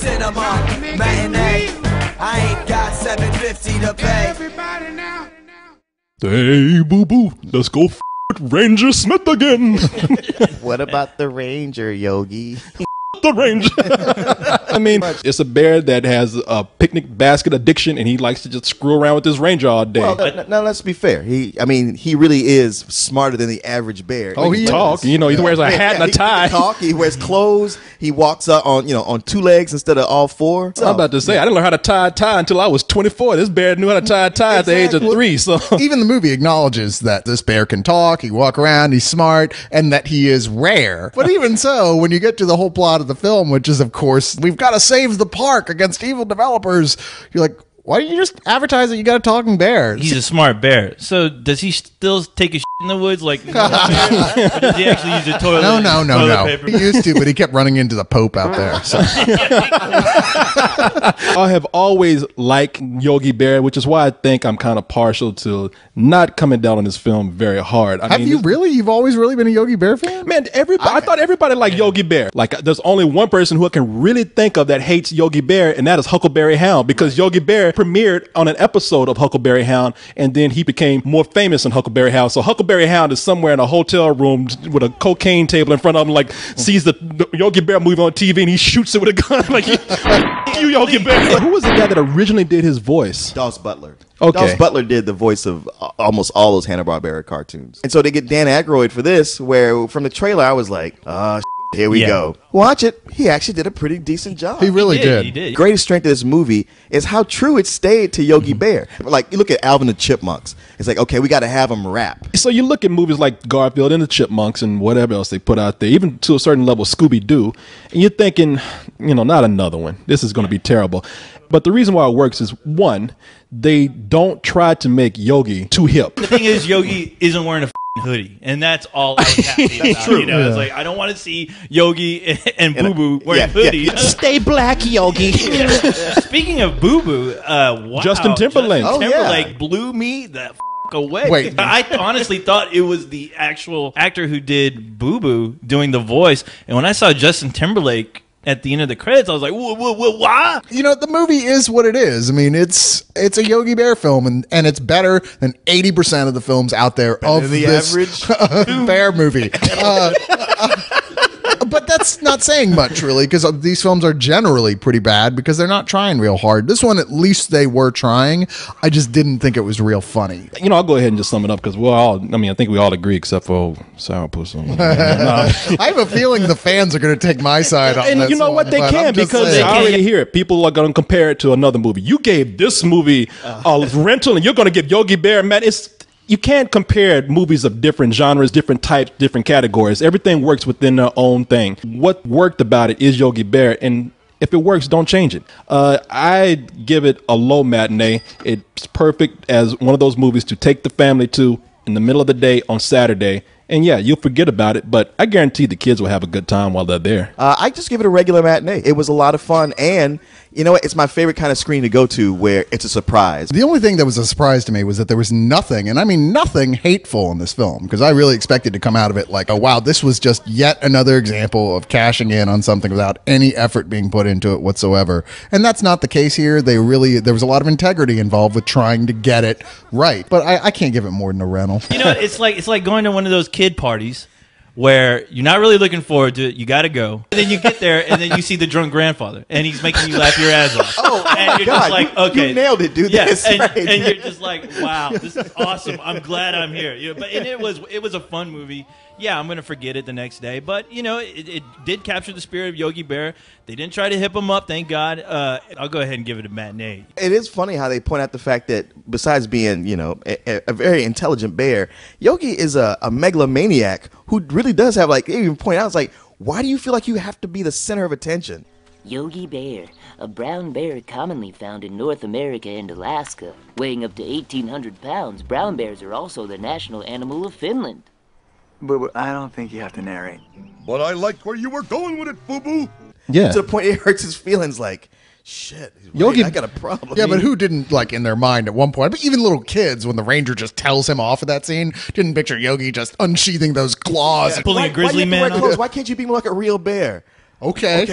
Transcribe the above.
cinema matinee. I ain't got $7.50 to pay. Everybody now. Hey, boo-boo, let's go with Ranger Smith again. What about the Ranger, Yogi? The Ranger. I mean, it's a bear that has a picnic basket addiction, and he likes to just screw around with this ranger all day. Well, now let's be fair. He really is smarter than the average bear. Oh, he talks. You know, he wears a hat and a tie. He talk. He wears clothes. He walks on 2 legs instead of all 4. I'm about to say, I didn't learn how to tie a tie until I was 24. This bear knew how to tie a tie at the age of 3. So even the movie acknowledges that this bear can talk, he walk around, he's smart, and that he is rare. But even so, when you get to the whole plot of the film, which is, of course, we've got to save the park against evil developers, you're like, why don't you just advertise that you got a talking bear? He's a smart bear. So does he still take a shit in the woods like? Or does he actually use a toilet? No. Paper? He used to, but he kept running into the Pope out there. So. I have always liked Yogi Bear, which is why I think I'm kind of partial to not coming down on this film very hard. Have you really? You've always really been a Yogi Bear fan? Man, I thought everybody liked Yogi Bear. Like, there's only one person who I can really think of that hates Yogi Bear, and that is Huckleberry Hound, because Yogi Bear premiered on an episode of Huckleberry Hound, and then he became more famous in Huckleberry Hound. So Huckleberry Hound is somewhere in a hotel room with a cocaine table in front of him, like sees the Yogi Bear movie on TV, and he shoots it with a gun. Like, you Yogi Bear. Who was the guy that originally did his voice? Doss Butler. Okay. Doss Butler did the voice of almost all those Hanna-Barbera cartoons. And so they get Dan Aykroyd for this, where from the trailer I was like, here we go. Watch it. He actually did a pretty decent job. He really did. He did. Greatest strength of this movie is how true it stayed to Yogi Bear. Like, you look at Alvin and the Chipmunks. It's like, okay, we got to have him rap. So you look at movies like Garfield and the Chipmunks and whatever else they put out there, even to a certain level, Scooby-Doo, and you're thinking, not another one. This is going to be terrible. But the reason why it works is, one, they don't try to make Yogi too hip. The thing is, Yogi isn't wearing a hoodie, and that's all I was happy about. True. It's like, I don't want to see Yogi and Boo Boo wearing hoodies. Stay black, Yogi. Speaking of Boo Boo, wow, Justin Timberlake. Justin Timberlake blew me the away. Wait. I honestly thought it was the actual actor who did Boo Boo doing the voice, and when I saw Justin Timberlake at the end of the credits, I was like, why? The movie is what it is. I mean, it's a Yogi Bear film, and it's better than 80% of the films out there of the this average bear movie. But that's not saying much, really, because these films are generally pretty bad because they're not trying real hard. This one, at least they were trying. I just didn't think it was real funny. I'll go ahead and just sum it up because I think we all agree except for Sourpuss. I have a feeling the fans are going to take my side on And this you know one, what? They but can, I'm just because saying. I already hear it. People are going to compare it to another movie. You gave this movie a rental, and you're going to give Yogi Bear, man, you can't compare movies of different genres, different types, different categories. Everything works within their own thing. What worked about it is Yogi Bear, and if it works, don't change it. I give it a low matinee. It's perfect as one of those movies to take the family to in the middle of the day on Saturday. And yeah, you'll forget about it, but I guarantee the kids will have a good time while they're there. I just give it a regular matinee. It was a lot of fun, and you know what? It's my favorite kind of screen to go to where it's a surprise. The only thing that was a surprise to me was that there was nothing, and I mean nothing hateful in this film, because I really expected to come out of it like, oh wow, this was just yet another example of cashing in on something without any effort being put into it whatsoever. And that's not the case here. There was a lot of integrity involved with trying to get it right. But I can't give it more than a rental. It's like going to one of those kid parties where you're not really looking forward to it. You got to go. And then you get there, and then you see the drunk grandfather, and he's making you laugh your ass off. And you're just like, okay. You nailed it, dude. Yes, and you're just like, wow, this is awesome. I'm glad I'm here. And it was a fun movie. Yeah, I'm going to forget it the next day. But, it did capture the spirit of Yogi Bear. They didn't try to hip him up, thank God. I'll go ahead and give it a matinee. It is funny how they point out the fact that besides being, a very intelligent bear, Yogi is a megalomaniac who really does have, they even point out, it's like, why do you feel like you have to be the center of attention? Yogi Bear, a brown bear commonly found in North America and Alaska. Weighing up to 1,800 pounds, brown bears are also the national animal of Finland. But I don't think you have to narrate. But I liked where you were going with it, boo-boo. Yeah. To the point it hurts his feelings like, shit, Yogi, I got a problem. Yeah, but who didn't, in their mind at one point, but even little kids, when the ranger just tells him off of that scene, didn't picture Yogi just unsheathing those claws. Pulling a grizzly man Why can't you be more like a real bear? Okay.